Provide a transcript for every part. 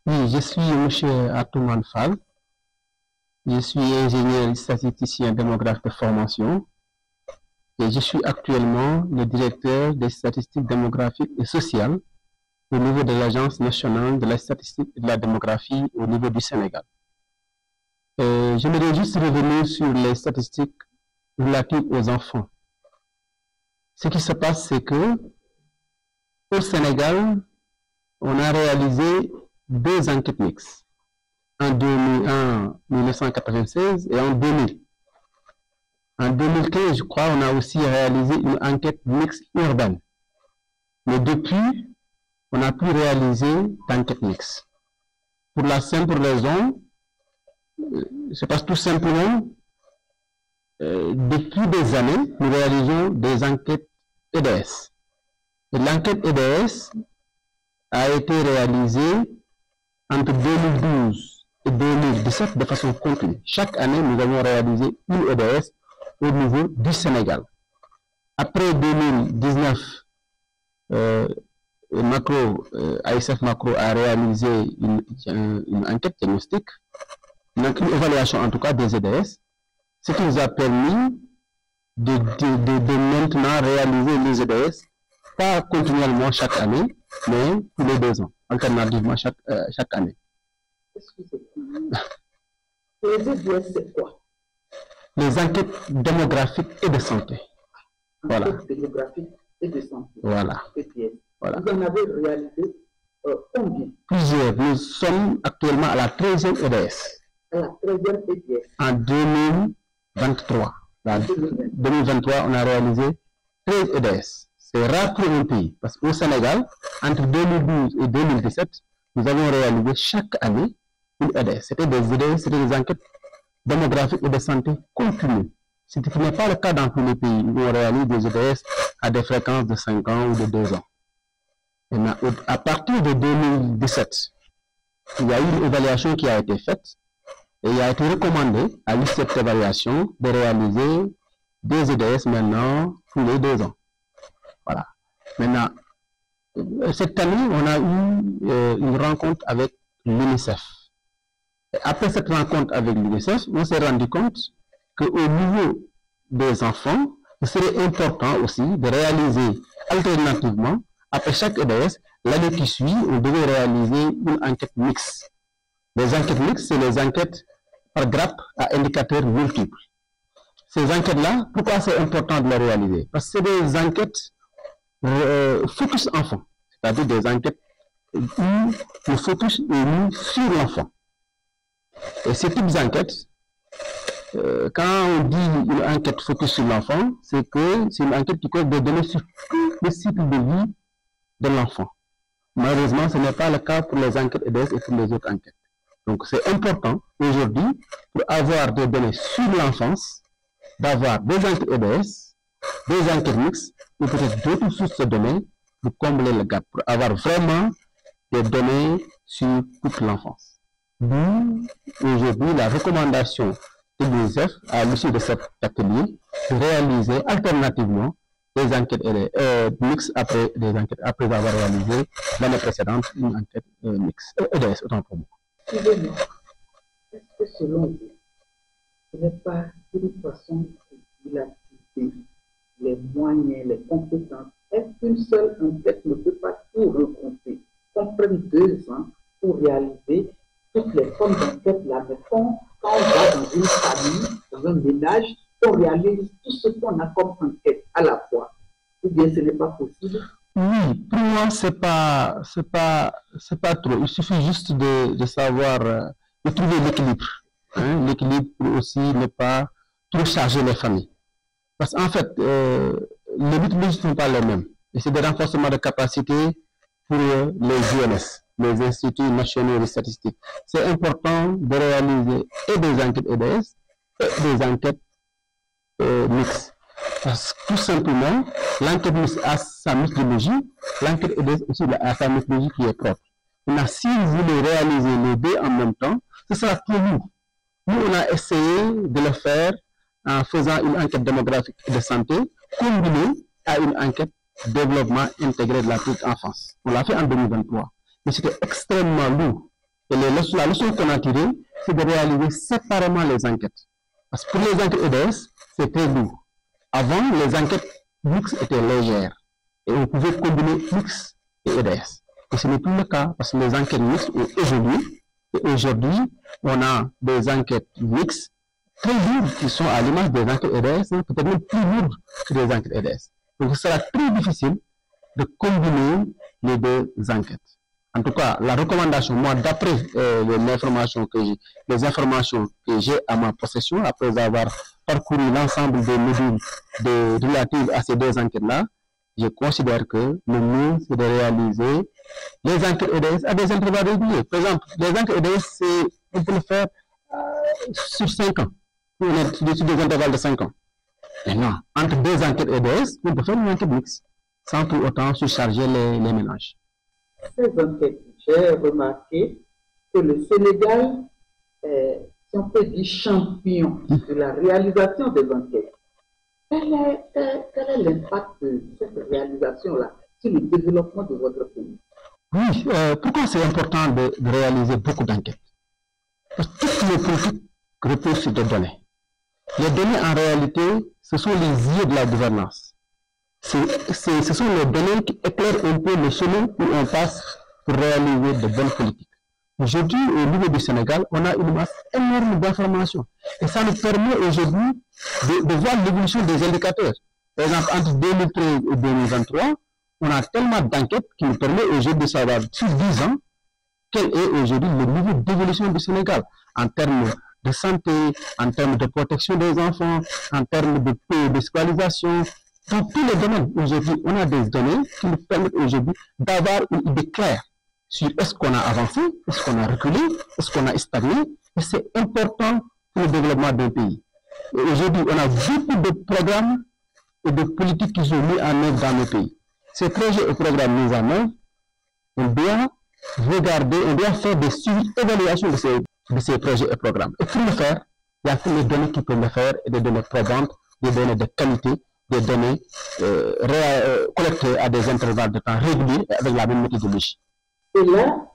Oui, je suis M. Atoumane Fall. Je suis ingénieur statisticien démographe de formation et je suis actuellement le directeur des statistiques démographiques et sociales au niveau de l'Agence nationale de la statistique et de la démographie au niveau du Sénégal. J'aimerais juste revenir sur les statistiques relatives aux enfants. Ce qui se passe, c'est que au Sénégal, on a réalisé 2 enquêtes mixtes en 1996 et en 2000. En 2015, je crois, on a aussi réalisé une enquête mixte urbaine. Mais depuis, on n'a plus réalisé d'enquête mixte. Pour la simple raison, c'est parce que tout simplement, depuis des années, nous réalisons des enquêtes EDS. Et l'enquête EDS a été réalisée entre 2012 et 2017 de façon continue. Chaque année, nous avons réalisé une EDS au niveau du Sénégal. Après 2019, ASF Macro a réalisé une enquête diagnostique, une évaluation en tout cas des EDS, ce qui nous a permis de maintenant réaliser les EDS, pas continuellement chaque année, mais tous les 2 ans, alternativement chaque année. Excusez-moi. Les EDS, c'est quoi? Les enquêtes démographiques et de santé. Voilà. Enquêtes démographiques et de santé. Voilà. EDS. Voilà. Vous en avez réalisé combien? Plusieurs. Nous sommes actuellement à la 13e EDS. À la 13e EDS. En 2023. En 2023, on a réalisé 13 EDS. C'est rare pour un pays, parce qu'au Sénégal, entre 2012 et 2017, nous avons réalisé chaque année une EDS. C'était des EDS, c'était des enquêtes démographiques et de santé continues. Ce qui n'est pas le cas dans tous les pays où on réalise des EDS à des fréquences de 5 ans ou de 2 ans. Et à partir de 2017, il y a eu une évaluation qui a été faite et il a été recommandé à l'issue de cette évaluation de réaliser des EDS maintenant tous les 2 ans. Voilà. Maintenant, cette année, on a eu une rencontre avec l'UNICEF. Après cette rencontre avec l'UNICEF, on s'est rendu compte qu'au niveau des enfants, il serait important aussi de réaliser alternativement, après chaque EDS, l'année qui suit, on devait réaliser une enquête mixte. Les enquêtes mixtes, c'est les enquêtes par grappe à indicateurs multiples. Ces enquêtes-là, pourquoi c'est important de les réaliser? Parce que c'est des enquêtes focus enfant, c'est-à-dire des enquêtes où le focus est mis sur l'enfant. Et ces types d'enquêtes, quand on dit une enquête focus sur l'enfant, c'est que c'est une enquête qui collecte des données sur tout le cycle de vie de l'enfant. Malheureusement, ce n'est pas le cas pour les enquêtes EDS et pour les autres enquêtes. Donc c'est important aujourd'hui, pour avoir des données sur l'enfance, d'avoir des enquêtes EDS, des enquêtes mixtes, ou peut-être d'autres sources de données pour combler le gap, pour avoir vraiment des données sur toute l'enfance. D'où aujourd'hui la recommandation de l'UNICEF à l'issue de cet atelier de réaliser alternativement des enquêtes mixtes après avoir réalisé l'année précédente une enquête mixte EDS autant pour moi. Excusez-moi, est-ce que selon vous, ce n'est pas une façon de l'activité, les moyens, les compétences? Est-ce qu'une seule enquête ne peut pas tout regrouper? On prend 2 ans pour réaliser toutes les formes d'enquête là, mais quand on va dans une famille, dans un ménage, on réalise tout ce qu'on a comme enquête à la fois. Ou bien ce n'est pas possible? Oui, pour moi, c'est pas trop. Il suffit juste de savoir, de trouver l'équilibre. Hein? L'équilibre pour aussi ne pas trop charger les familles. Parce qu'en fait, les buts ne sont pas les mêmes. Et c'est des renforcements de capacité pour les INS, les Instituts nationaux de statistiques. C'est important de réaliser et des enquêtes EDS et des enquêtes mixtes. Parce que tout simplement, l'enquête mixte a sa méthodologie, l'enquête EDS aussi a sa méthodologie qui est propre. Maintenant, si vous voulez réaliser les 2 en même temps, ce sera trop lourd. Nous, on a essayé de le faire en faisant une enquête démographique et de santé combinée à une enquête développement intégré de la petite enfance. On l'a fait en 2023. Mais c'était extrêmement lourd. Et la leçon qu'on a tirée, c'est de réaliser séparément les enquêtes. Parce que pour les enquêtes EDS, c'est très lourd. Avant, les enquêtes mixtes étaient légères. Et on pouvait combiner X et EDS. Et ce n'est plus le cas, parce que les enquêtes mixtes aujourd'hui, on a des enquêtes mixtes très lourdes qui sont à l'image des enquêtes EDS, peut-être même plus lourdes que les enquêtes EDS. Donc, ce sera très difficile de combiner les deux enquêtes. En tout cas, la recommandation, moi, d'après les informations que j'ai à ma possession, après avoir parcouru l'ensemble des modules relatifs à ces deux enquêtes-là, je considère que le mieux, c'est de réaliser les enquêtes EDS à des intervalles réguliers. Par exemple, les enquêtes EDS, on peut le faire sur 5 ans. On est sur des intervalles de 5 ans. Maintenant, entre deux enquêtes EDS, on peut faire une enquête mixte, sans pour autant surcharger les ménages. Ces enquêtes, j'ai remarqué que le Sénégal est, si on peut dire, champion de la réalisation des enquêtes. Quel est l'impact de cette réalisation-là sur le développement de votre pays? Oui, pourquoi c'est important de réaliser beaucoup d'enquêtes? Parce que toutes les politiques reposent sur des données. Les données, en réalité, ce sont les yeux de la gouvernance. Ce sont les données qui éclairent un peu le chemin où on passe pour réaliser de bonnes politiques. Aujourd'hui, au niveau du Sénégal, on a une masse énorme d'informations. Et ça nous permet aujourd'hui de voir l'évolution des indicateurs. Par exemple, entre 2013 et 2023, on a tellement d'enquêtes qui nous permet aujourd'hui de savoir sur 10 ans quel est aujourd'hui le niveau d'évolution du Sénégal en termes de santé, en termes de protection des enfants, en termes de taux de scolarisation. Dans tous les domaines, aujourd'hui, on a des données qui nous permettent aujourd'hui d'avoir une idée claire sur est-ce qu'on a avancé, est-ce qu'on a reculé, est-ce qu'on a stagné. Et c'est important pour le développement d'un pays. Aujourd'hui, on a beaucoup de programmes et de politiques qui sont mis en œuvre dans nos pays. Ces projets et programmes mis en œuvre, on doit regarder, on doit faire des suivis, évaluations de ces projets et programmes. Et pour le faire, il y a toutes les données qui peuvent le faire, et des données probantes, des données de qualité, des données collectées à des intervalles de temps réguliers avec la même méthodologie. Et là,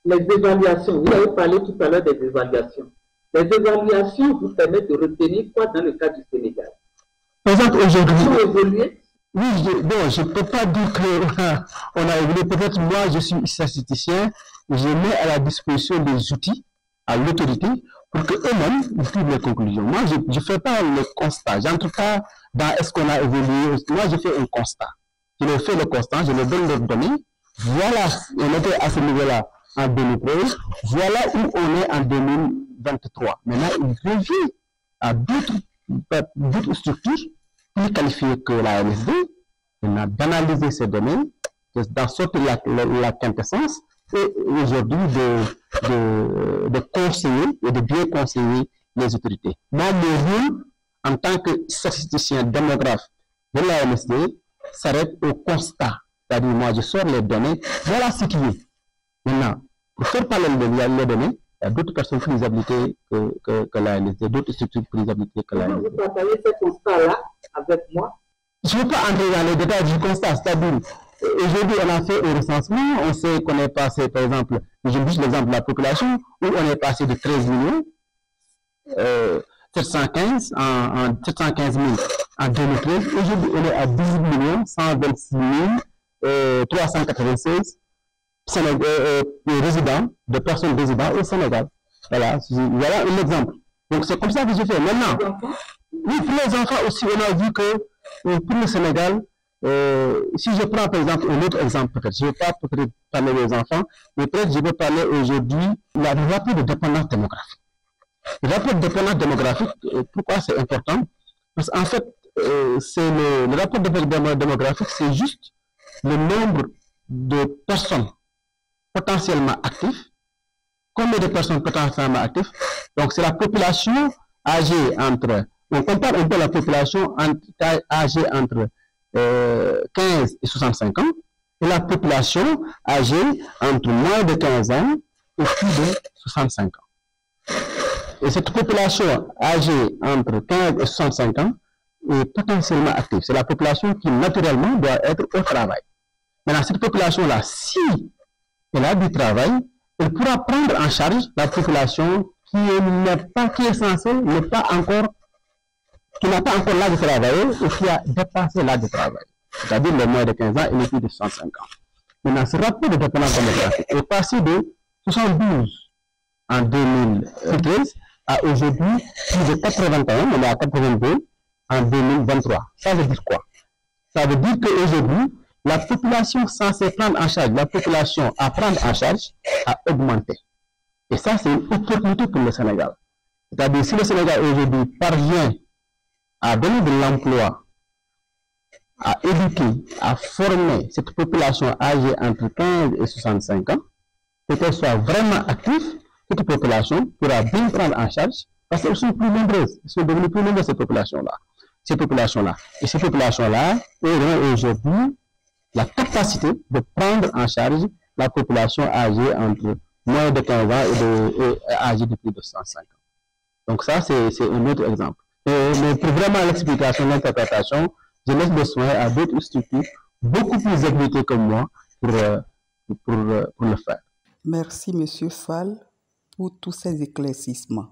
les évaluations, vous avez parlé tout à l'heure des évaluations. Les évaluations vous permettent de retenir quoi dans le cas du Sénégal? Par exemple, aujourd'hui, oui, je ne peux pas dire qu'on a évolué. Peut-être moi, je suis statisticien, je mets à la disposition des outils à l'autorité pour qu'eux-mêmes tirent les conclusions. Moi, je ne fais pas le constat. J'entre pas dans est-ce qu'on a évolué. Moi, je fais un constat. Je leur fais le constat, je leur donne leurs données. Voilà, on était à ce niveau-là en 2013. Voilà où on est en 2023. Maintenant, il revient à d'autres structures plus qualifiées que la MSD, d'analyser ces données, d'en sortir la quintessence, et aujourd'hui de conseiller et de bien conseiller les autorités. Moi, mon rôle, en tant que statisticien démographe de la MSD, s'arrête au constat. C'est-à-dire, moi, je sors les données, voilà ce qui est. Maintenant, pour faire parler les données, il y a d'autres personnes plus habilitées que la MSD, d'autres structures plus habilitées que la MSD. Vous partagez ce constat-là avec moi? Je ne veux pas entrer dans les détails du constat, c'est-à-dire, aujourd'hui, on a fait un recensement, on sait qu'on est passé, par exemple, je dis l'exemple de la population, où on est passé de 13 millions 715 000 en 2013. Aujourd'hui, on est à 18 126 396 résidents, de personnes résidentes au Sénégal. Voilà un exemple. Donc, c'est comme ça que je fais. Maintenant, oui, pour les enfants aussi, on a vu que pour le Sénégal, si je prends par exemple un autre exemple, peut-être, je ne vais pas peut-être parler des enfants, mais peut-être je vais parler aujourd'hui du rapport de dépendance démographique. Le rapport de dépendance démographique, pourquoi c'est important? Parce qu'en fait, le rapport de dépendance démographique, c'est juste le nombre de personnes potentiellement actives. Combien de personnes potentiellement actives? Donc, c'est la population âgée entre, on compare un peu la population âgée entre 15 et 65 ans et la population âgée entre moins de 15 ans et plus de 65 ans. Et cette population âgée entre 15 et 65 ans est potentiellement active. C'est la population qui naturellement doit être au travail. Maintenant, cette population-là, si elle a du travail, elle pourra prendre en charge la population qui est censée ne pas encore, qui n'a pas encore l'âge de travailler ou qui a dépassé l'âge de travail, c'est-à-dire les moins de 15 ans et les plus de 65 ans. Maintenant, ce rapport de dépendance démographique est passé de 72 en 2013 à aujourd'hui plus de 81, on est à 82 en 2023. Ça veut dire quoi? Ça veut dire qu'aujourd'hui, la population censée prendre en charge, la population à prendre en charge a augmenté. Et ça, c'est une opportunité pour le Sénégal. C'est-à-dire, si le Sénégal aujourd'hui parvient à donner de l'emploi, à éduquer, à former cette population âgée entre 15 et 65 ans, pour qu'elle soit vraiment active, cette population pourra bien prendre en charge, parce qu'elles sont plus nombreuses, elles sont devenues plus nombreuses, ces populations-là. Et ces populations-là ont aujourd'hui la capacité de prendre en charge la population âgée entre moins de 15 ans et âgée de plus de 105 ans. Donc ça, c'est un autre exemple. Mais pour vraiment l'explication, l'interprétation, je laisse le soin à d'autres structures beaucoup plus habilitées que moi pour le faire. Merci, M. Fall, pour tous ces éclaircissements.